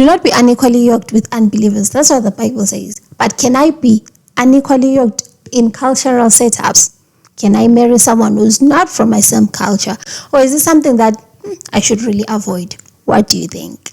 Do not be unequally yoked with unbelievers. That's what the Bible says. But can I be unequally yoked in cultural setups? Can I marry someone who's not from my same culture? Or is it something that I should really avoid? What do you think?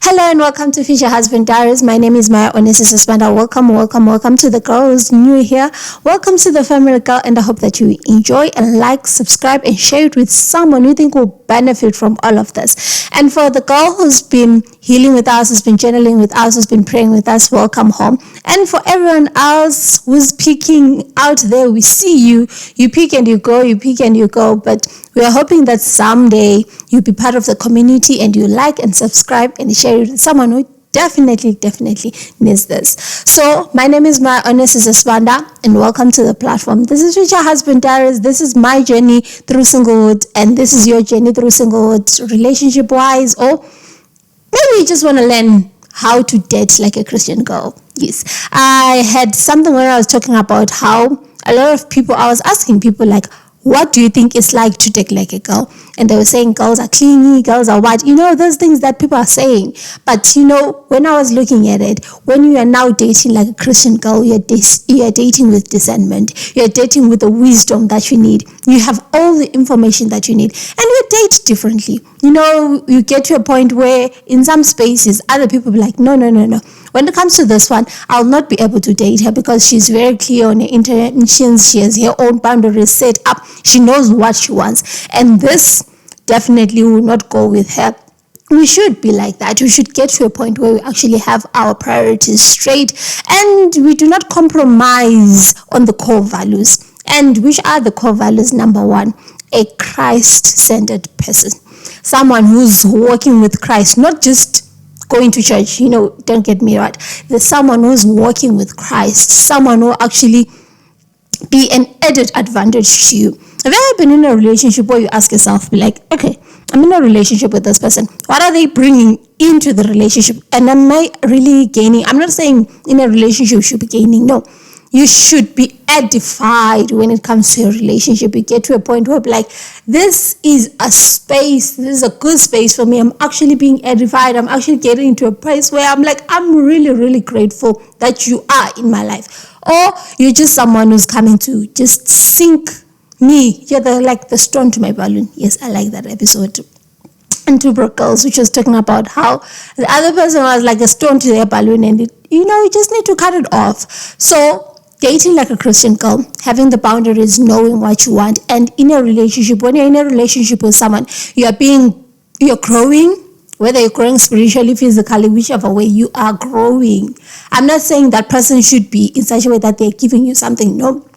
Hello and welcome to Future Husband Diaries. My name is Maya Onesis Spanda. Welcome to the girls new here. Welcome to the family, girl, and I hope that you enjoy and like, subscribe, and share it with someone you think will benefit from all of this. And for the girl who's been healing with us, who's been journaling with us, who's been praying with us, welcome home. And for everyone else who's peeking out there, we see you. You peek and you go, you peek and you go. But we are hoping that someday you'll be part of the community and you like and subscribe and share it with someone who definitely needs this. So my name is Maya Onesis Spanda and welcome to the platform. This is Future Husband Diaries. This is my journey through singlehood and this is your journey through singlehood, relationship wise, or maybe you just want to learn how to date like a Christian girl. Yes, I had something where I was talking about how a lot of people, I was asking people like, what do you think it's like to date like a girl? And they were saying girls are clingy, girls are what? Those things that people are saying. But when I was looking at it, when you are now dating like a Christian girl, you are dating with discernment. You're dating with the wisdom that you need. You have all the information that you need. And you date differently. You get to a point where in some spaces, other people be like, no. When it comes to this one, I'll not be able to date her because she's very clear on her intentions. She has her own boundaries set up. She knows what she wants. And this definitely will not go with her. We should be like that. We should get to a point where we actually have our priorities straight and we do not compromise on the core values. And which are the core values? Number one, a Christ-centered person. Someone who's walking with Christ, not just going to church, don't get me right. There's someone who's walking with Christ, someone who actually be an added advantage to you. Have you ever been in a relationship where you ask yourself, like, okay, I'm in a relationship with this person. What are they bringing into the relationship? And am I really gaining? I'm not saying in a relationship you should be gaining. No, you should be edified when it comes to a relationship. You get to a point where like, this is a space, this is a good space for me. I'm actually being edified. I'm actually getting into a place where I'm like, I'm really grateful that you are in my life. Or you're just someone who's coming to just sink me. You're the stone to my balloon. Yes, I like that episode. And Two Broke Girls, which was talking about how the other person was like a stone to their balloon and you just need to cut it off. So dating like a Christian girl, having the boundaries, knowing what you want, and in a relationship, when you're in a relationship with someone, you're growing, whether you're growing spiritually, physically, whichever way you are growing. I'm not saying that person should be in such a way that they're giving you something, no,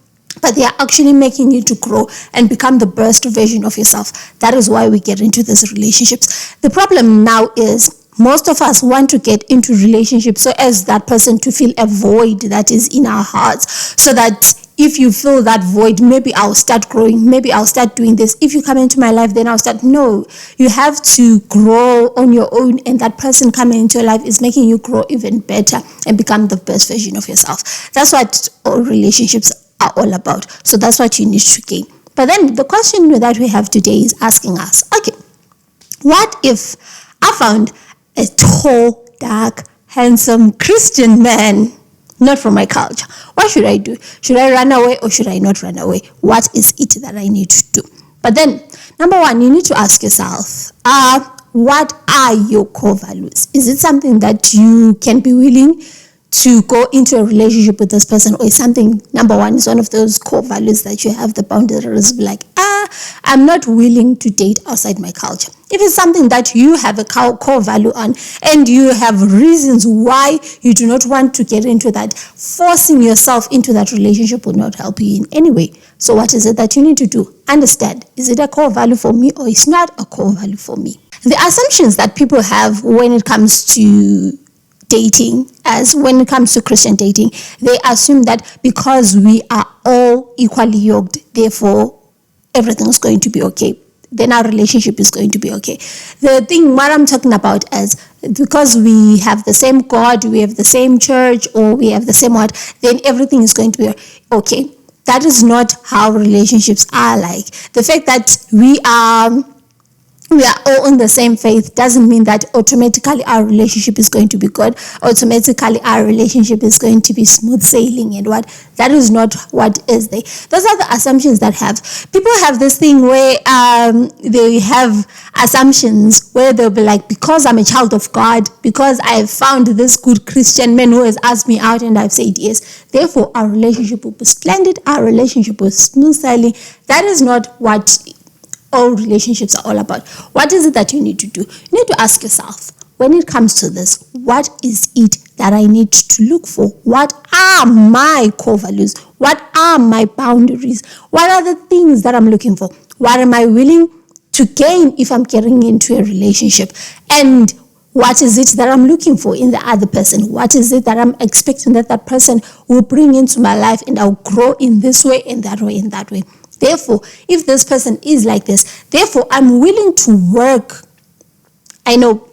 but they are actually making you to grow and become the best version of yourself. That is why we get into these relationships. The problem now is most of us want to get into relationships so as that person to fill a void that is in our hearts, so that if you fill that void, maybe I'll start growing, maybe I'll start doing this. If you come into my life, then I'll start. No, you have to grow on your own, and that person coming into your life is making you grow even better and become the best version of yourself. That's what all relationships are all about. So that's what you need to gain. But then the question that we have today is asking us, okay, what if I found a tall, dark, handsome Christian man, not from my culture? What should I do? Should I run away or should I not run away? What is it that I need to do? But then, number one, you need to ask yourself, what are your core values? Is it something that you can be willing to go into a relationship with this person, or is something, number one, is one of those core values that you have the boundaries, like, I'm not willing to date outside my culture. If it's something that you have a core value on and you have reasons why you do not want to get into that, forcing yourself into that relationship will not help you in any way. So what is it that you need to do? Understand, is it a core value for me or it's not a core value for me? The assumptions that people have when it comes to dating, as when it comes to Christian dating, they assume that because we are all equally yoked, therefore everything's going to be okay. then our relationship is going to be okay. The thing, what I'm talking about is, because we have the same God, we have the same church, or we have the same what, then everything is going to be okay. That is not how relationships are like. The fact that we are all in the same faith doesn't mean that automatically our relationship is going to be good. Automatically our relationship is going to be smooth sailing and what. That is not what is there. Those are the assumptions that people have this thing where they have assumptions where they'll be like, because I'm a child of God, because I've found this good Christian man who has asked me out and I've said yes, therefore our relationship will be splendid, our relationship will smooth sailing. That is not what all relationships are all about. What is it that you need to do? You need to ask yourself, when it comes to this, what is it that I need to look for? What are my core values? What are my boundaries? What are the things that I'm looking for? What am I willing to gain if I'm getting into a relationship? And what is it that I'm looking for in the other person? What is it that I'm expecting that person will bring into my life, and I'll grow in this way, in that way, in that way? Therefore, if this person is like this, therefore, I'm willing to work. I know.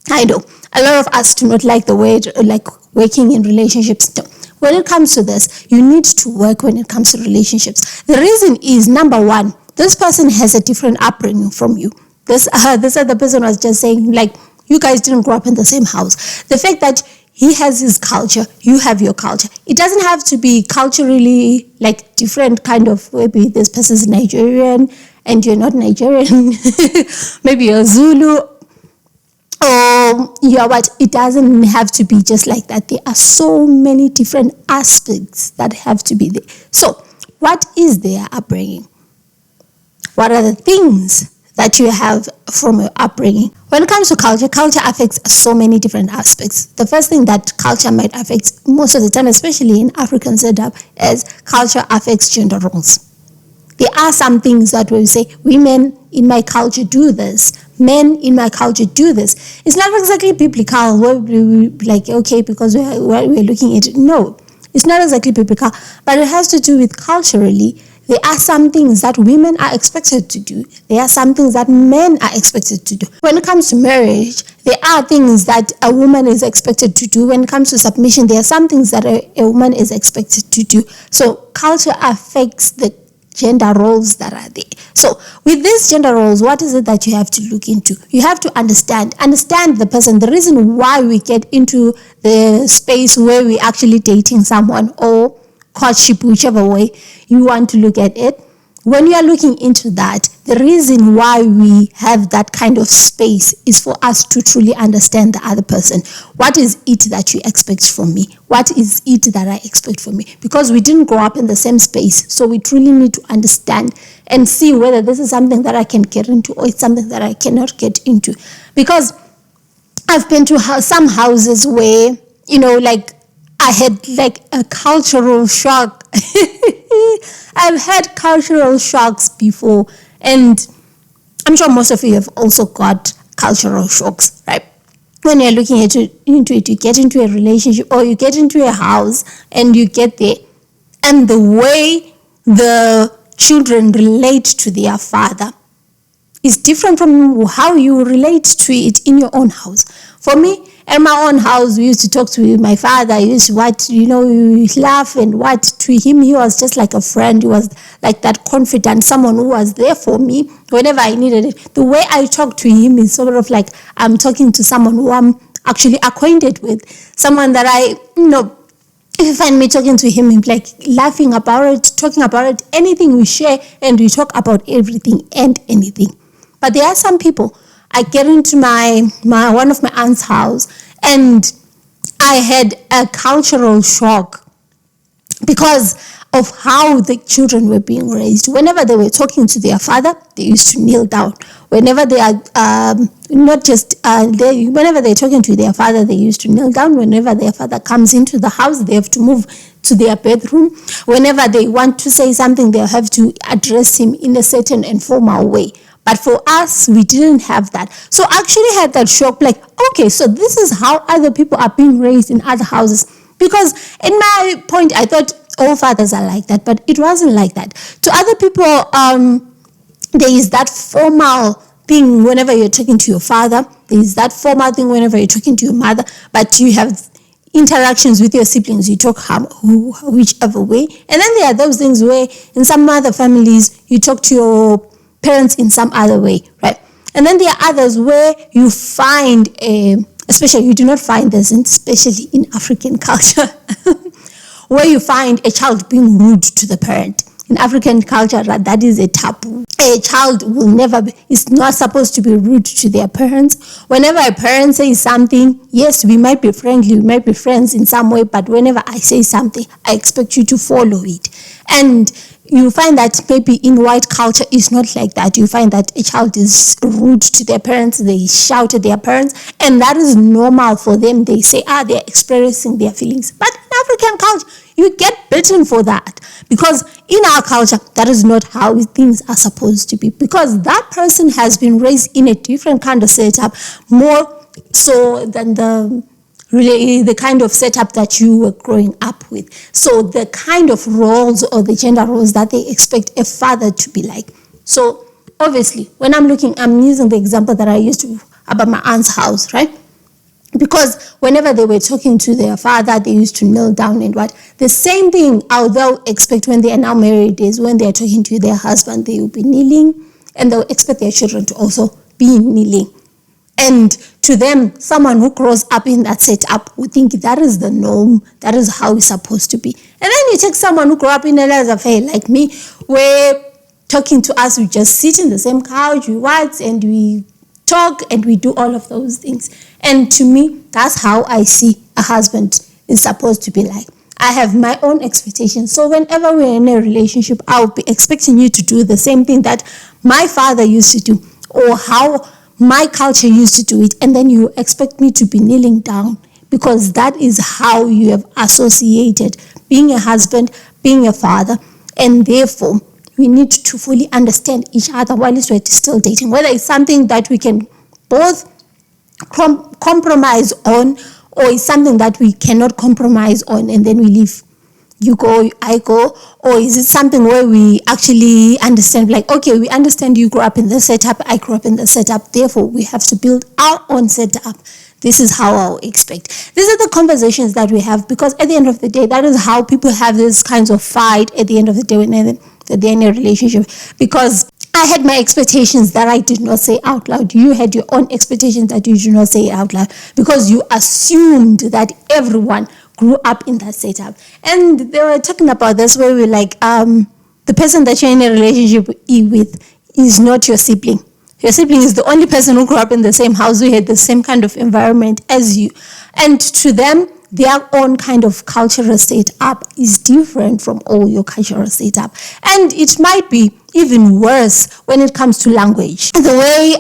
A lot of us do not like the word, like working in relationships. No. When it comes to this, you need to work when it comes to relationships. The reason is, number one, this person has a different upbringing from you. This other person was just saying, like, you guys didn't grow up in the same house. The fact that he has his culture, you have your culture. It doesn't have to be culturally like different kind of, maybe this person's Nigerian and you're not Nigerian. Maybe you're Zulu or you're what. It doesn't have to be just like that. There are so many different aspects that have to be there. So what is their upbringing? What are the things that you have from your upbringing? When it comes to culture affects so many different aspects. The first thing that culture might affect most of the time, especially in African setup, is culture affects gender roles. There are some things that we say, women in my culture do this, men in my culture do this. It's not exactly biblical where we like, okay, because we're looking at it. No, it's not exactly biblical, but it has to do with culturally. There are some things that women are expected to do. There are some things that men are expected to do. When it comes to marriage, there are things that a woman is expected to do. When it comes to submission, there are some things that a woman is expected to do. So culture affects the gender roles that are there. So with these gender roles, what is it that you have to look into? You have to understand the person. The reason why we get into the space where we actually dating someone or courtship, whichever way you want to look at it. When you are looking into that, the reason why we have that kind of space is for us to truly understand the other person. What is it that you expect from me? What is it that I expect from me? Because we didn't grow up in the same space, so we truly need to understand and see whether this is something that I can get into or it's something that I cannot get into. Because I've been to some houses where, like, I had like a cultural shock. I've had cultural shocks before, and I'm sure most of you have also got cultural shocks, right? When you're looking into it, you get into a relationship or you get into a house and you get there, and the way the children relate to their father is different from how you relate to it in your own house. For me, in my own house, we used to talk to my father. He used to laugh and what. To him, he was just like a friend. He was like that confident, someone who was there for me whenever I needed it. The way I talk to him is sort of like I'm talking to someone who I'm actually acquainted with, someone that if you find me talking to him, I'm like laughing about it, talking about it, anything we share, and we talk about everything and anything. But there are some people, I get into my one of my aunt's house, and I had a cultural shock because of how the children were being raised. Whenever they were talking to their father, they used to kneel down. Whenever they are whenever they're talking to their father, they used to kneel down. Whenever their father comes into the house, they have to move to their bedroom. Whenever they want to say something, they'll have to address him in a certain and formal way. But for us, we didn't have that. So I actually had that shock, like, okay, so this is how other people are being raised in other houses. Because in my point, I thought all fathers are like that, but it wasn't like that. To other people, there is that formal thing whenever you're talking to your father. There is that formal thing whenever you're talking to your mother. But you have interactions with your siblings, you talk whichever way. And then there are those things where in some other families, you talk to your parents in some other way, right? And then there are others where you find, especially you do not find this, especially in African culture, where you find a child being rude to the parent. In African culture, that is a taboo. A child is not supposed to be rude to their parents. Whenever a parent says something, yes, we might be friendly, we might be friends in some way, but whenever I say something, I expect you to follow it. And you find that maybe in white culture, it's not like that. You find that a child is rude to their parents, they shout at their parents, and that is normal for them. They say, they're expressing their feelings. But in African culture, you get beaten for that, because in our culture, that is not how things are supposed to be, because that person has been raised in a different kind of setup, more so than the kind of setup that you were growing up with. So the kind of roles or the gender roles that they expect a father to be like. So obviously, when I'm using the example that I used to about my aunt's house, right? Because whenever they were talking to their father, they used to kneel down and what. The same thing they'll expect when they are now married is when they are talking to their husband, they will be kneeling, and they'll expect their children to also be kneeling. And to them, someone who grows up in that setup would think that is the norm, that is how it's supposed to be. And then you take someone who grew up in a laissez-faire like me, where talking to us, we just sit in the same couch, we watch and we talk and we do all of those things. And to me, that's how I see a husband is supposed to be like. I have my own expectations. So whenever we're in a relationship, I'll be expecting you to do the same thing that my father used to do, or how my culture used to do it. And then you expect me to be kneeling down, because that is how you have associated being a husband, being a father. And therefore, we need to fully understand each other while we're still dating, whether it's something that we can both compromise on, or it's something that we cannot compromise on and then we leave. You go, I go, or is it something where we actually understand, like, okay, we understand you grew up in the setup, I grew up in the setup, therefore we have to build our own setup. This is how I'll expect. These are the conversations that we have, because at the end of the day, that is how people have these kinds of fight at the end of the day when they're in a relationship. Because I had my expectations that I did not say out loud. You had your own expectations that you did not say out loud, because you assumed that everyone grew up in that setup. And they were talking about this where we're like, the person that you're in a relationship with is not your sibling. Your sibling is the only person who grew up in the same house, who had the same kind of environment as you. And to them, their own kind of cultural setup is different from all your cultural setup. And it might be even worse when it comes to language. The way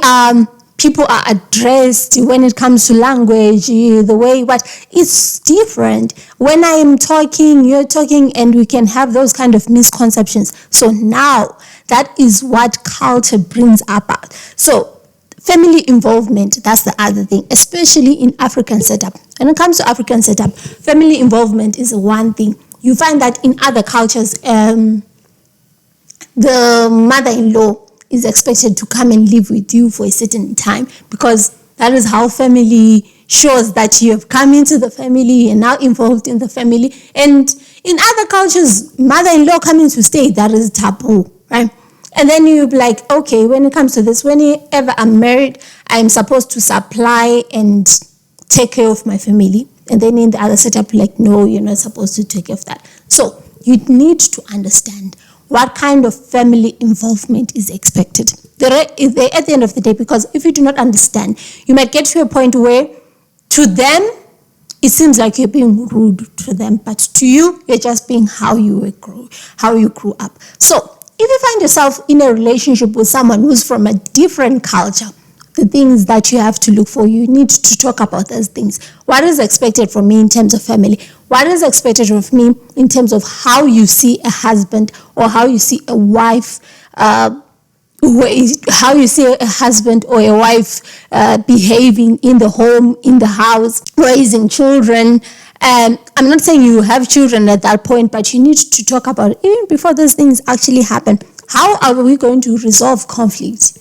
people are addressed when it comes to language, the way it's different. When I am talking, you're talking, and we can have those kind of misconceptions. So now, that is what culture brings about. So family involvement, that's the other thing, especially in African setup. When it comes to African setup, family involvement is one thing. You find that in other cultures, the mother-in-law is expected to come and live with you for a certain time, because that is how family shows that you have come into the family and now involved in the family. And in other cultures, mother-in-law coming to stay, that is taboo, right? And then you'll be like, okay, when it comes to this, whenever I'm married, I'm supposed to supply and take care of my family. And then in the other setup, like, no, you're not supposed to take care of that. So you need to understand what kind of family involvement is expected. At the end of the day, because if you do not understand, you might get to a point where to them, it seems like you're being rude to them, but to you, you're just being how you grew up. So if you find yourself in a relationship with someone who's from a different culture, the things that you have to look for, you need to talk about those things. What is expected from me in terms of family? What is expected of me in terms of how you see a husband or how you see a wife, how you see a husband or a wife behaving in the home, in the house, raising children. I'm not saying you have children at that point, but you need to talk about it even before those things actually happen. how are we going to resolve conflict?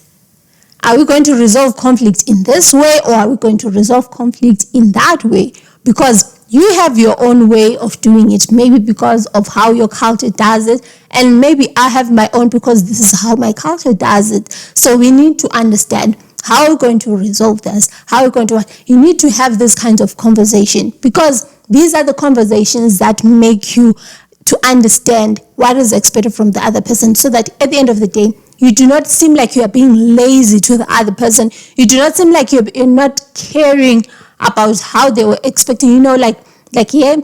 Are we going to resolve conflict in this way, or are we going to resolve conflict in that way? Because you have your own way of doing it, maybe because of how your culture does it, and maybe I have my own because this is how my culture does it. So we need to understand how we're going to resolve this, how we're going to, you need to have this kind of conversation, because these are the conversations that make you to understand what is expected from the other person, so that at the end of the day, you do not seem like you are being lazy to the other person. You do not seem like you're not caring about how they were expecting, like yeah,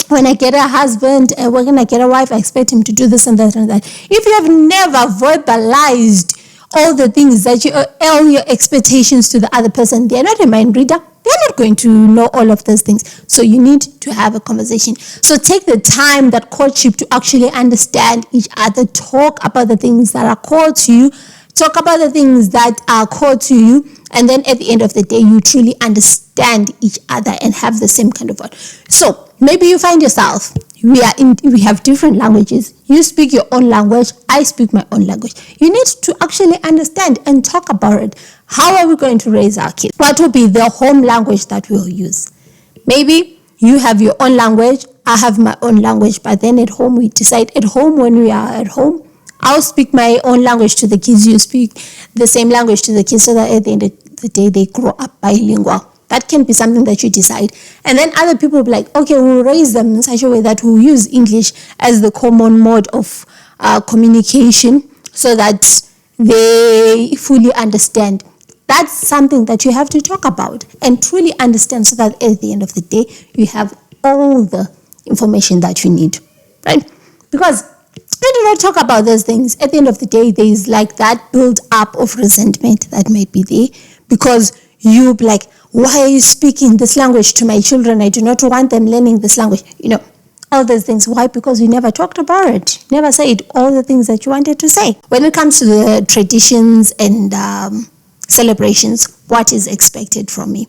when I get a husband and when I get a wife, I expect him to do this and that and that. If you have never verbalized all the things that all your expectations to the other person, they're not a mind reader. They're not going to know all of those things. So you need to have a conversation. So take the time, that courtship, to actually understand each other. Talk about the things that are core to you. Talk about the things that are core to you. And then at the end of the day, you truly understand each other and have the same kind of word. So maybe you find yourself, we have different languages. You speak your own language, I speak my own language. You need to actually understand and talk about it. How are we going to raise our kids? What will be the home language that we'll use? Maybe you have your own language, I have my own language, but then at home we decide, at home, when we are at home, I'll speak my own language to the kids, you speak the same language to the kids, so that at the end of the day they grow up bilingual. That can be something that you decide. And then other people will be like, okay, we'll raise them in such a way that we'll use English as the common mode of communication, so that they fully understand. That's something that you have to talk about and truly understand, so that at the end of the day, you have all the information that you need, right? Because when you do not talk about those things, at the end of the day, there is like that build up of resentment that might be there, because you be like, why are you speaking this language to my children? I do not want them learning this language. All those things. Why? Because you never talked about it. Never said all the things that you wanted to say. When it comes to the traditions and celebrations, what is expected from me?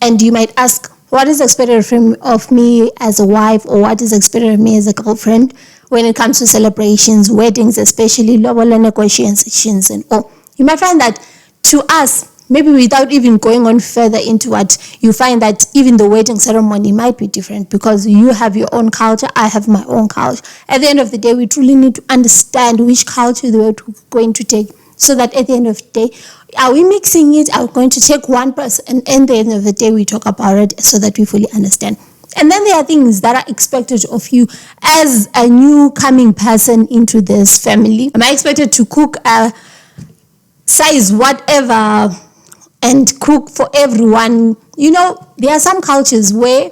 And you might ask, what is expected of me as a wife, or what is expected of me as a girlfriend when it comes to celebrations, weddings, especially lobola negotiations and all? You might find that to us, maybe without even going on further into what, you find that even the wedding ceremony might be different, because you have your own culture, I have my own culture. At the end of the day, we truly need to understand which culture we're going to take, so that at the end of the day, are we mixing it? Are we going to take one person, and at the end of the day, we talk about it so that we fully understand. And then there are things that are expected of you as a new coming person into this family. Am I expected to cook a size whatever and cook for everyone? There are some cultures where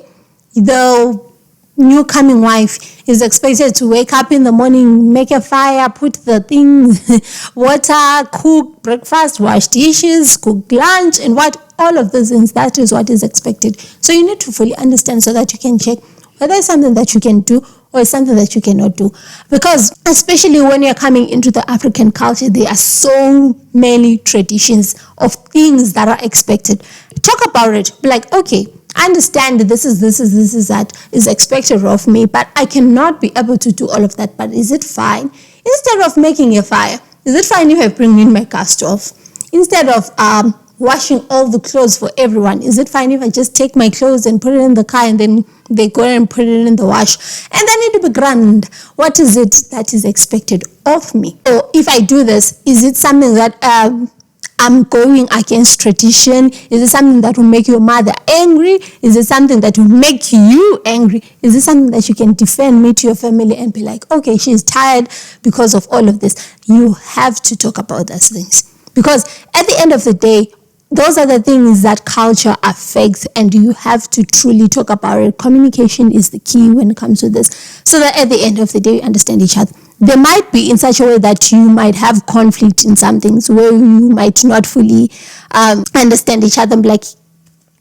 the new coming wife is expected to wake up in the morning, make a fire, put the things, water, cook breakfast, wash dishes, cook lunch, and all of those things. That is what is expected. So you need to fully understand, so that you can check whether it's something that you can do or it's something that you cannot do. Because especially when you're coming into the African culture, there are so many traditions of things that are expected. Talk about it. Be like, okay, I understand that this is that is expected of me, but I cannot be able to do all of that. But is it fine? Instead of making a fire, is it fine if I bring in my gas stove? Instead of washing all the clothes for everyone, is it fine if I just take my clothes and put it in the car, and then they go and put it in the wash, and then it'll be grand? What is it that is expected of me? Or if I do this, is it something that I'm going against tradition? Is it something that will make your mother angry? Is it something that will make you angry? Is it something that you can defend me to your family and be like, okay, she's tired because of all of this? You have to talk about those things, because at the end of the day, those are the things that culture affects, and you have to truly talk about it. Communication is the key when it comes to this, so that at the end of the day, you understand each other. There might be in such a way that you might have conflict in some things, where you might not fully understand each other. Like,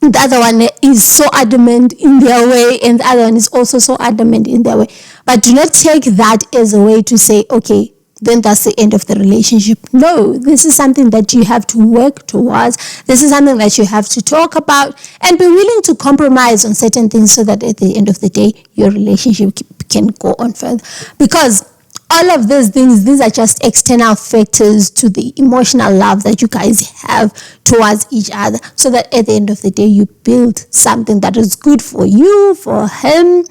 the other one is so adamant in their way, and the other one is also so adamant in their way. But do not take that as a way to say, okay, then that's the end of the relationship. No, this is something that you have to work towards. This is something that you have to talk about and be willing to compromise on certain things, so that at the end of the day, your relationship can go on further. Because All of these things, these are just external factors to the emotional love that you guys have towards each other, so that at the end of the day, you build something that is good for you, for him,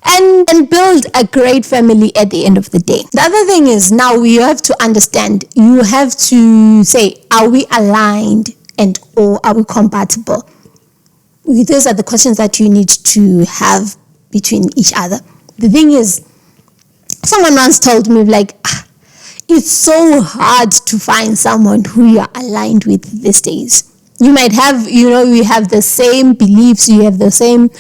and build a great family at the end of the day. The other thing is, now you have to understand, you have to say, are we aligned and or are we compatible? Those are the questions that you need to have between each other. The thing is, someone once told me, like, it's so hard to find someone who you're aligned with these days. You might have, you have the same beliefs, you have the same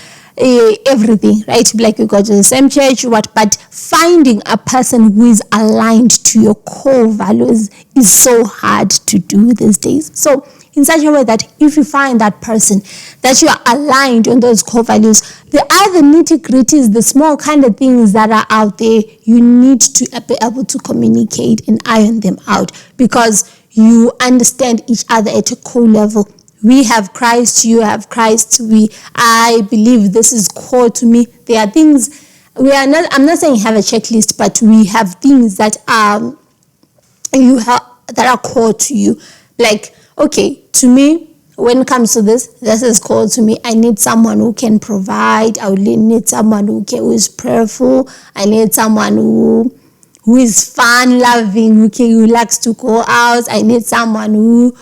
everything, right? Like you go to the same church, but finding a person who is aligned to your core values is so hard to do these days. So in such a way that if you find that person that you are aligned on those core values, the other nitty-gritties, the small kind of things that are out there, you need to be able to communicate and iron them out, because you understand each other at a core level. We have Christ, you have Christ. I believe this is core to me. There are things I'm not saying have a checklist, but we have things that that are core to you. Like, okay, to me, when it comes to this is core to me. I need someone who can provide. I need someone who is prayerful. I need someone who is fun loving, who likes to go out. I need someone who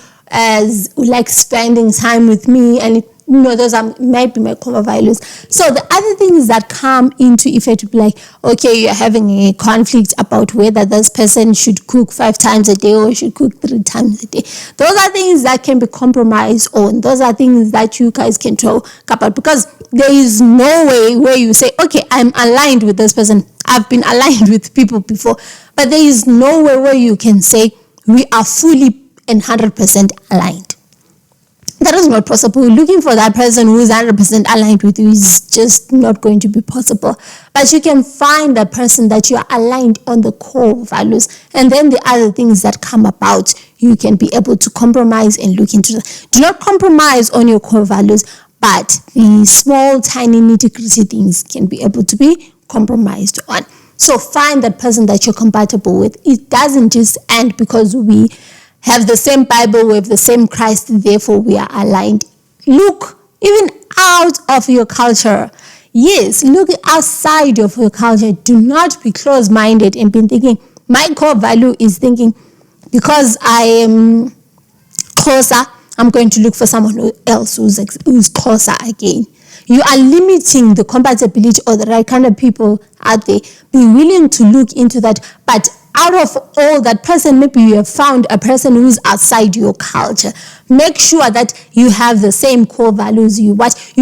likes spending time with me, and those might be my core values. So the other things that come into effect would be like, okay, you're having a conflict about whether this person should cook 5 times a day or should cook 3 times a day. Those are things that can be compromised on. Those are things that you guys can talk about, because there is no way where you say, okay, I'm aligned with this person. I've been aligned with people before, but there is no way where you can say we are fully and 100% aligned. That is not possible. Looking for that person who is 100% aligned with you is just not going to be possible. But you can find that person that you are aligned on the core values, and then the other things that come about, you can be able to compromise and look into that. Do not compromise on your core values, but the small, tiny, nitty-gritty things can be able to be compromised on. So find that person that you're compatible with. It doesn't just end because we have the same Bible, we have the same Christ, therefore we are aligned. Look even out of your culture. Yes, look outside of your culture. Do not be close-minded and be thinking, my core value is thinking, because I am closer, I'm going to look for someone else who's closer again. You are limiting the compatibility or the right kind of people out there. Be willing to look into that, but out of all that person, maybe you have found a person who's outside your culture. Make sure that you have the same core values you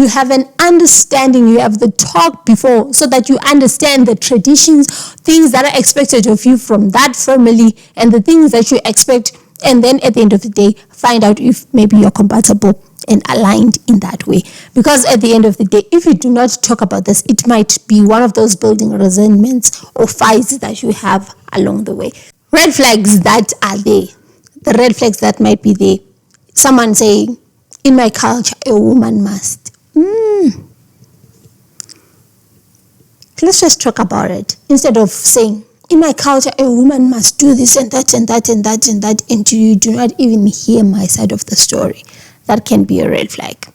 have an understanding, you have the talk before, so that you understand the traditions, things that are expected of you from that family, and the things that you expect. And then at the end of the day, find out if maybe you're compatible and aligned in that way. Because at the end of the day, if you do not talk about this, it might be one of those building resentments or fights that you have along the way. Red flags that are there. The red flags that might be there. Someone saying, in my culture, a woman must. Let's just talk about it. Instead of saying, in my culture, a woman must do this and that and that and that and that, and you do not even hear my side of the story. That can be a red flag.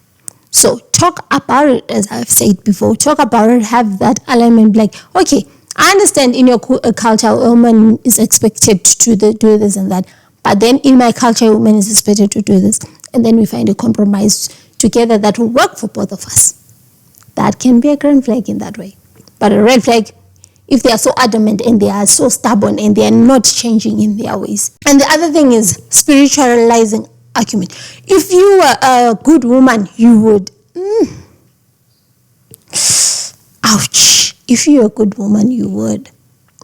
So talk about it, as I've said before. Talk about it, have that element like, okay, I understand in your culture, a woman is expected to do this and that, but then in my culture, a woman is expected to do this. And then we find a compromise together that will work for both of us. That can be a green flag in that way. But a red flag, if they are so adamant and they are so stubborn and they are not changing in their ways. And the other thing is spiritualizing argument. If you were a good woman, you would. Ouch. If you're a good woman, you would.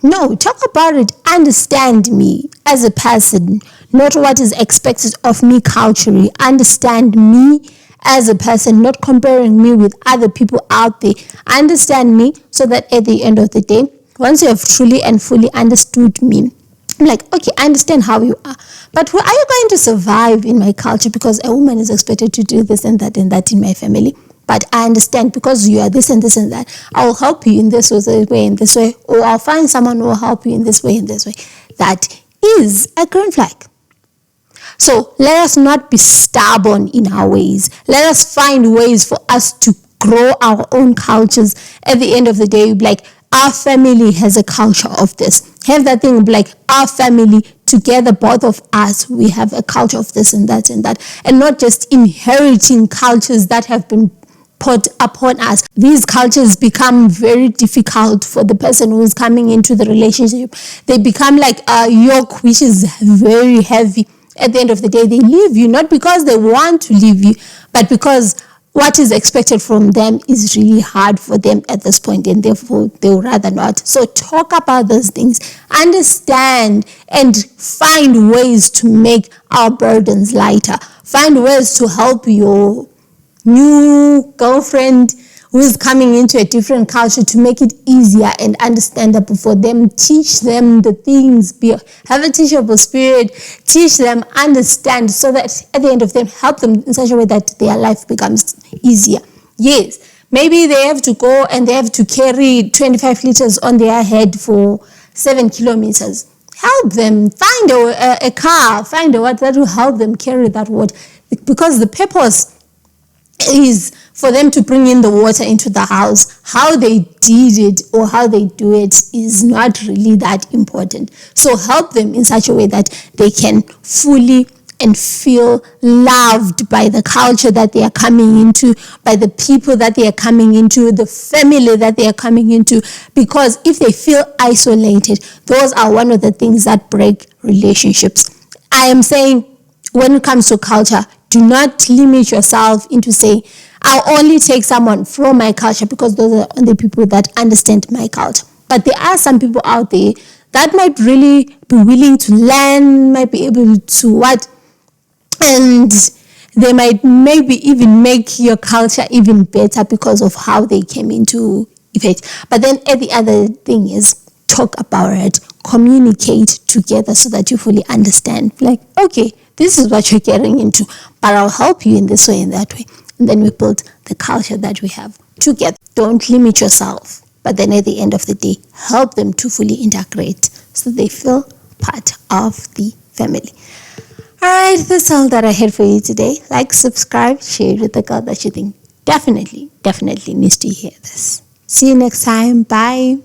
No, talk about it. Understand me as a person, not what is expected of me culturally. Understand me as a person, not comparing me with other people out there. Understand me so that at the end of the day, once you have truly and fully understood me, I'm like, okay, I understand how you are. But are you going to survive in my culture because a woman is expected to do this and that in my family? but I understand because you are this and this and that, I'll help you in this way, in this way, or I'll find someone who will help you in this way, in this way. That is a green flag. So let us not be stubborn in our ways. Let us find ways for us to grow our own cultures. At the end of the day, like, our family has a culture of this. Have that thing like, our family together, both of us, we have a culture of this and that and that, and not just inheriting cultures that have been put upon us. These cultures become very difficult for the person who is coming into the relationship. They become like a yoke which is very heavy. At the end of the day, they leave you, not because they want to leave you, but because what is expected from them is really hard for them at this point, and therefore they would rather not. So talk about those things, understand, and find ways to make our burdens lighter. Find ways to help your new girlfriend who is coming into a different culture to make it easier and understandable for them. Teach them the things, have a teachable spirit, teach them, understand, so that at the end of them, help them in such a way that their life becomes easier. Yes, maybe they have to go and they have to carry 25 liters on their head for 7 kilometers. Help them, find a car, find a what that will help them carry that water, because the purpose is for them to bring in the water into the house. How they did it or how they do it is not really that important. So help them in such a way that they can fully and feel loved by the culture that they are coming into, by the people that they are coming into, the family that they are coming into. Because if they feel isolated, those are one of the things that break relationships. I am saying, when it comes to culture, do not limit yourself into saying, I'll only take someone from my culture because those are only people that understand my culture. But there are some people out there that might really be willing to learn, might be able to what, and they might maybe even make your culture even better because of how they came into effect. But then the other thing is, talk about it, communicate together so that you fully understand. Like, okay, this is what you're getting into, but I'll help you in this way and that way. And then we build the culture that we have together. Don't limit yourself, but then at the end of the day, help them to fully integrate so they feel part of the family. All right, that's all that I had for you today. Like, subscribe, share it with the girl that you think definitely needs to hear this. See you next time. Bye.